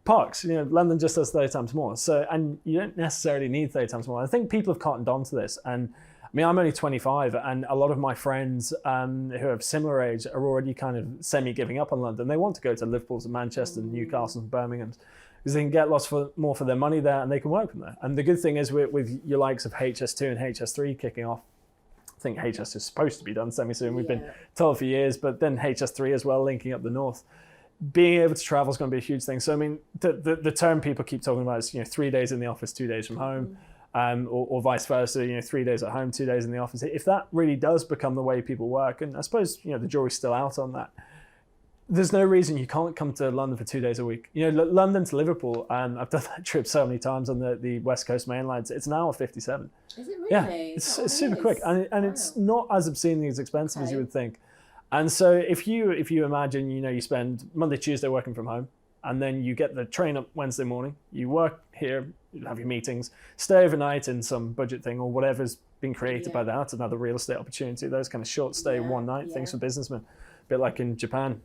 parks. London just has 30 times more. So, and you don't necessarily need 30 times more. I think people have cottoned on to this, and I mean, I'm only 25, and a lot of my friends who have similar age are already kind of semi-giving up on London. They want to go to Liverpool's and Manchester and Newcastle and Birmingham, because they can get lots more for their money there, and they can work from there. And the good thing is with your likes of HS2 and HS3 kicking off, I think HS is supposed to be done semi-soon. We've been told for years, but then HS3 as well, linking up the north. Being able to travel is going to be a huge thing. So, I mean, the term people keep talking about is, 3 days in the office, 2 days from home, or vice versa, 3 days at home, 2 days in the office. If that really does become the way people work, and I suppose, the jury's still out on that, there's no reason you can't come to London for 2 days a week. London to Liverpool, I've done that trip so many times on the West Coast main line. It's an hour 57. Is it really? Yeah, it's super quick, and it's not as obscenely as expensive as you would think. And so if you imagine, you spend Monday, Tuesday working from home, and then you get the train up Wednesday morning, you work here, you have your meetings, stay overnight in some budget thing or whatever's been created by that. That's another real estate opportunity. Those kind of short stay one night things for businessmen, a bit like in Japan.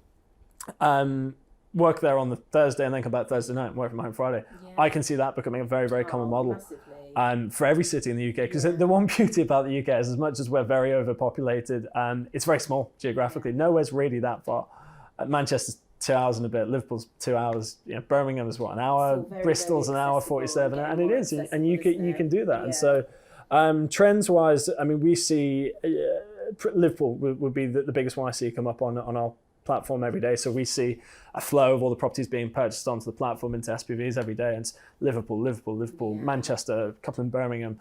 Work there on the Thursday and then come back Thursday night and work from home Friday. I can see that becoming a very, very common model for every city in the UK, because the one beauty about the UK is, as much as we're very overpopulated, it's very small geographically. Nowhere's really that far. Manchester's 2 hours and a bit, Liverpool's 2 hours, Birmingham is an hour, Bristol's an hour 47, and it is, and you can do that. And so trends wise, I mean, we see Liverpool would be the biggest one I see come up on our platform every day. So we see a flow of all the properties being purchased onto the platform into SPVs every day. And it's Liverpool, Manchester, a couple in Birmingham.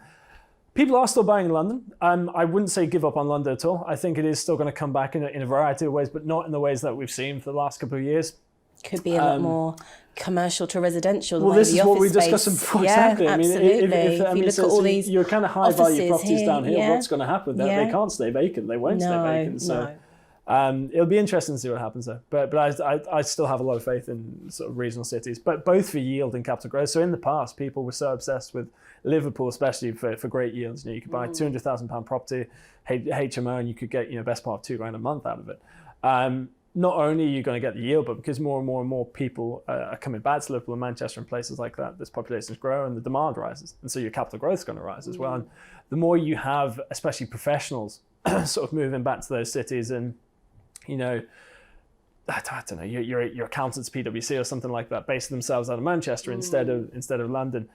People are still buying in London. I wouldn't say give up on London at all. I think it is still going to come back in a variety of ways, but not in the ways that we've seen for the last couple of years. Could be a lot more commercial to residential. Well, this is what we discussed before. Exactly. Absolutely. If you look at all these your kind of high value properties down here, what's going to happen? They can't stay vacant. They won't stay vacant. So It'll be interesting to see what happens there. But I still have a lot of faith in sort of regional cities, but both for yield and capital growth. So in the past, people were so obsessed with Liverpool, especially for great yields. You could buy £200,000 property, HMO, and you could get best part of £2,000 a month out of it. Not only are you going to get the yield, but because more and more people are coming back to Liverpool and Manchester and places like that, this populations grow and the demand rises. And so your capital growth is going to rise as well. And the more you have, especially professionals, sort of moving back to those cities and, I don't know, your accountants, PwC or something like that, basing themselves out of Manchester instead of London,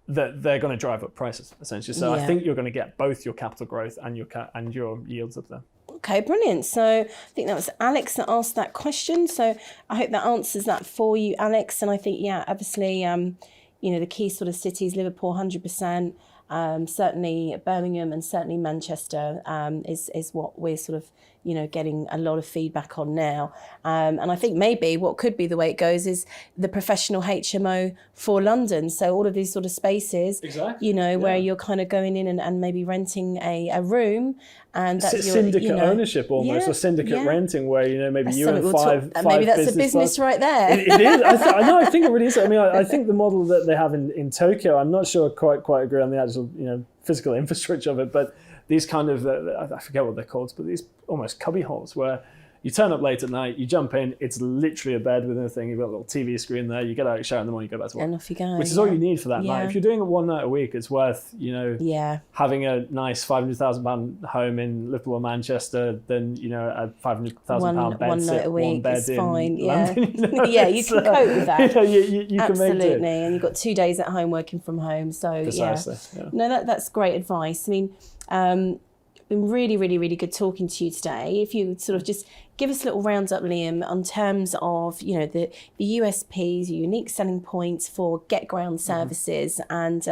that they're going to drive up prices, essentially. So I think you're going to get both your capital growth and your yields up there. Okay, brilliant. So I think that was Alex that asked that question. So I hope that answers that for you, Alex. And I think, obviously, the key sort of cities, Liverpool, 100%, certainly Birmingham and certainly Manchester is what we're sort of, getting a lot of feedback on now. And I think maybe what could be the way it goes is the professional HMO for London. So all of these sort of spaces, exactly. Where you're kind of going in and maybe renting a room. And that's syndicate ownership almost, or syndicate renting, where maybe that's you and five maybe that's a business right there. It is. I think it really is. I mean, I think the model that they have in Tokyo, I'm not sure quite agree on the actual physical infrastructure of it, but these kind of I forget what they're called, but these almost cubby holes where you turn up late at night, you jump in, it's literally a bed with a thing, you've got a little TV screen there, you get out, you shower in the morning, you go back to work. And off you go. Which is all you need for that night. If you're doing it one night a week, it's worth, having a nice £500,000 home in Liverpool or Manchester than, a £500,000 bed one night a week, one bed it's in fine. London. You can cope with that. You can Absolutely. make it. And you've got 2 days at home working from home. So Precisely, No, that's great advice. I mean, been really, really, really good talking to you today. If you sort of just give us a little roundup, Liam, on terms of, the USPs, unique selling points for GetGround services, and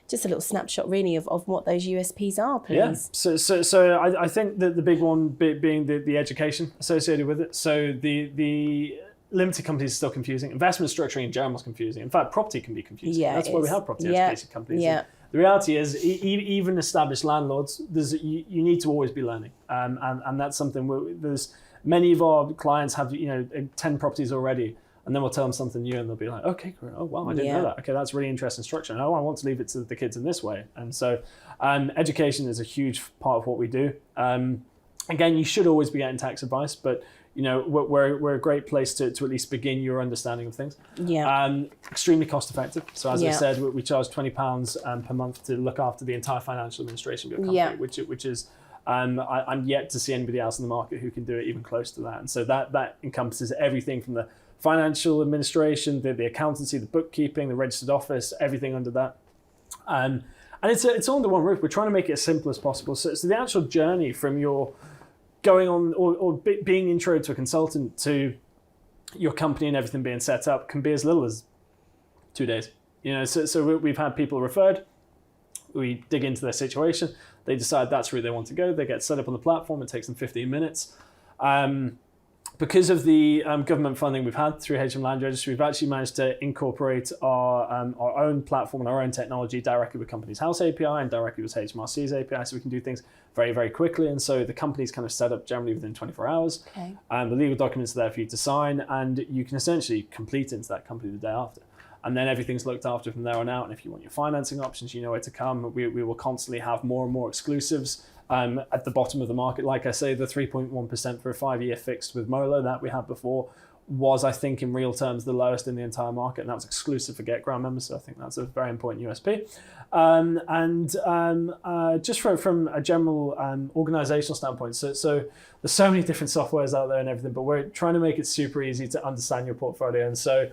just a little snapshot really of what those USPs are, please. Yeah. So I think that the big one being the education associated with it. So the limited companies are still confusing. Investment structuring in general is confusing. In fact, property can be confusing. Yeah, that's why we have property education companies. Yeah. The reality is, even established landlords, you need to always be learning, and that's something. There's many of our clients have 10 properties already, and then we'll tell them something new, and they'll be like, okay, great. Oh wow, I didn't know that. Okay, that's really interesting structure. Oh, I want to leave it to the kids in this way, and so education is a huge part of what we do. Again, you should always be getting tax advice, but we're a great place to at least begin your understanding of things. Yeah. Extremely cost effective. So as I said, we charge £20 per month to look after the entire financial administration of your company, which is I'm yet to see anybody else in the market who can do it even close to that. And so that encompasses everything from the financial administration, the accountancy, the bookkeeping, the registered office, everything under that. And it's all under one roof. We're trying to make it as simple as possible. So the actual journey from your going on or being intro to a consultant to your company and everything being set up can be as little as 2 days. So we've had people referred. We dig into their situation. They decide that's where they want to go. They get set up on the platform. It takes them 15 minutes. Because of the government funding we've had through HM Land Registry, we've actually managed to incorporate our own platform and our own technology directly with Companies House API and directly with HMRC's API, so we can do things very, very quickly. And so the company's kind of set up generally within 24 hours. Okay. The legal documents are there for you to sign, and you can essentially complete into that company the day after. And then everything's looked after from there on out. And if you want your financing options, you know where to come. We will constantly have more and more exclusives at the bottom of the market. Like I say, the 3.1% for a 5-year fixed with Molo that we had before was, I think, in real terms, the lowest in the entire market. And that was exclusive for GetGround members. So I think that's a very important USP. Just from a general organizational standpoint, so there's so many different softwares out there and everything, but we're trying to make it super easy to understand your portfolio. And so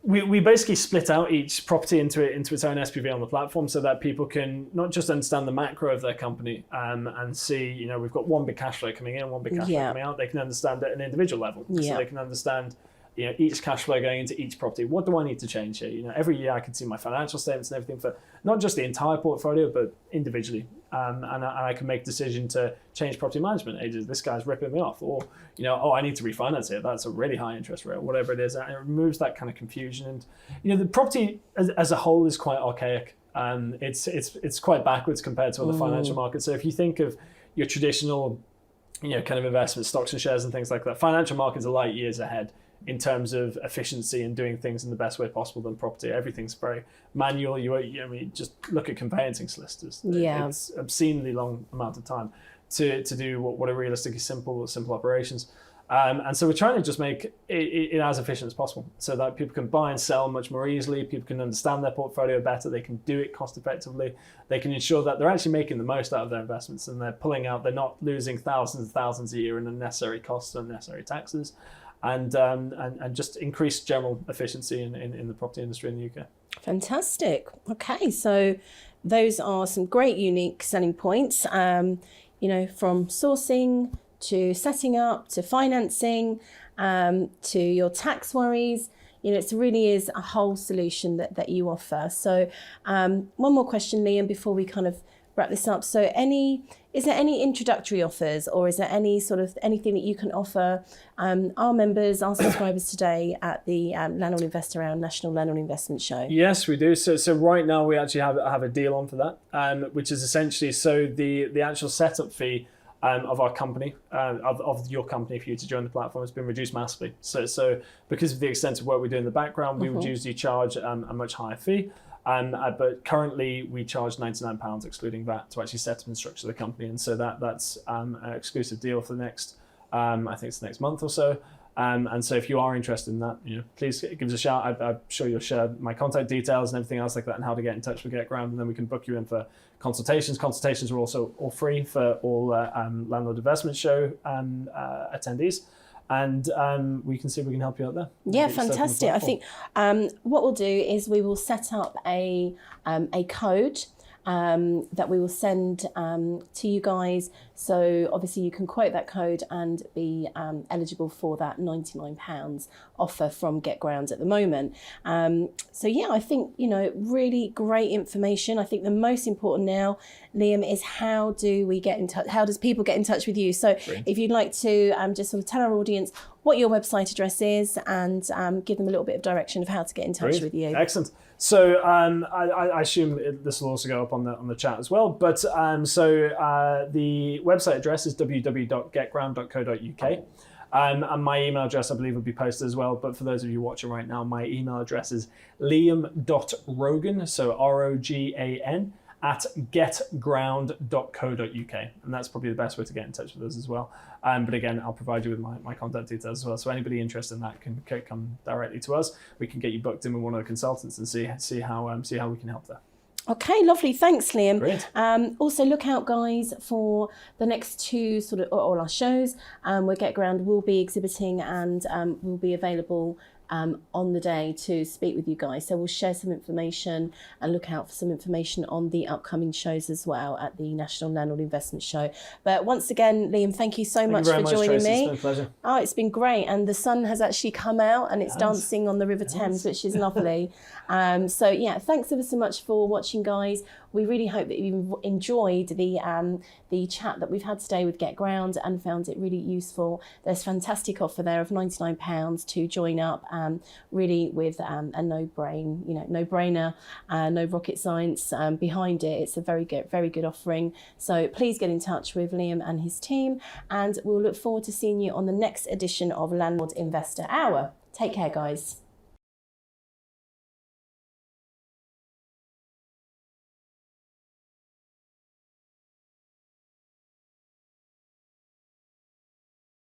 we basically split out each property into its own SPV on the platform so that people can not just understand the macro of their company and see, we've got one big cash flow coming in, one big cash flow coming out. They can understand at an individual level. So they can understand, each cash flow going into each property. What do I need to change here? Every year I can see my financial statements and everything for not just the entire portfolio, but individually. And I can make a decision to change property management agents. This guy's ripping me off. Or, I need to refinance it. That's a really high interest rate, whatever it is. And it removes that kind of confusion. And, the property as a whole is quite archaic. It's quite backwards compared to other financial markets. So if you think of your traditional kind of investment, stocks and shares and things like that. Financial markets are light years ahead in terms of efficiency and doing things in the best way possible than property. Everything's very manual. Just look at conveyancing solicitors. Yeah. It's obscenely long amount of time to do what are realistically simple operations. And so we're trying to just make it as efficient as possible so that people can buy and sell much more easily. People can understand their portfolio better. They can do it cost effectively. They can ensure that they're actually making the most out of their investments and they're not losing thousands and thousands a year in unnecessary costs and unnecessary taxes, and just increase general efficiency in the property industry in the UK. Fantastic. Okay, so those are some great unique selling points, from sourcing to setting up, to financing, to your tax worries. It really is a whole solution that you offer. So one more question, Liam, before we kind of wrap this up. So is there any introductory offers, or is there any sort of anything that you can offer our members, our subscribers today at the Landlord Investor Hour National Landlord Investment Show? Yes, we do. So right now we actually have a deal on for that, which is essentially the actual setup fee of our company, of your company for you to join the platform has been reduced massively. So because of the extensive work we do in the background, we would usually charge a much higher fee. But currently we charge £99 excluding VAT to actually set up and structure the company. And so that's an exclusive deal for the next, I think it's the next month or so. And so if you are interested in that, please give us a shout. I'm sure you'll share my contact details and everything else like that and how to get in touch with GetGround, and then we can book you in for consultations. Consultations are also all free for all Landlord Investment Show attendees. And we can see if we can help you out there. Yeah, fantastic. I think what we'll do is we will set up a code that we will send to you guys. So obviously you can quote that code and be eligible for that £99 offer from GetGround at the moment. So yeah, I think, really great information. I think the most important now, Liam, is how do we get in touch? How does people get in touch with you? So if you'd like to just sort of tell our audience what your website address is and give them a little bit of direction of how to get in touch with you. Excellent. So I assume this will also go up on the chat as well. But the website address is www.getground.co.uk. And my email address, I believe, will be posted as well. But for those of you watching right now, my email address is liam.rogan, so ROGAN, at getground.co.uk. And that's probably the best way to get in touch with us as well. But again, I'll provide you with my contact details as well. So anybody interested in that can come directly to us. We can get you booked in with one of the consultants and see how we can help there. Okay, lovely. Thanks, Liam. Great. Also, look out, guys, for the next two sort of all our shows where GetGround will be exhibiting and will be available on the day to speak with you guys. So we'll share some information and look out for some information on the upcoming shows as well at the National Landlord Investment Show. But once again, Liam, thank you so much for joining me. It's been a pleasure. Oh, it's been great. And the sun has actually come out and it's dancing on the River Thames, which is lovely. So yeah, thanks ever so much for watching, guys. We really hope that you enjoyed the chat that we've had today with GetGround and found it really useful. There's a fantastic offer there of £99 to join up, really with a no-brainer, no rocket science behind it. It's a very good offering. So please get in touch with Liam and his team, and we'll look forward to seeing you on the next edition of Landlord Investor Hour. Take care, guys.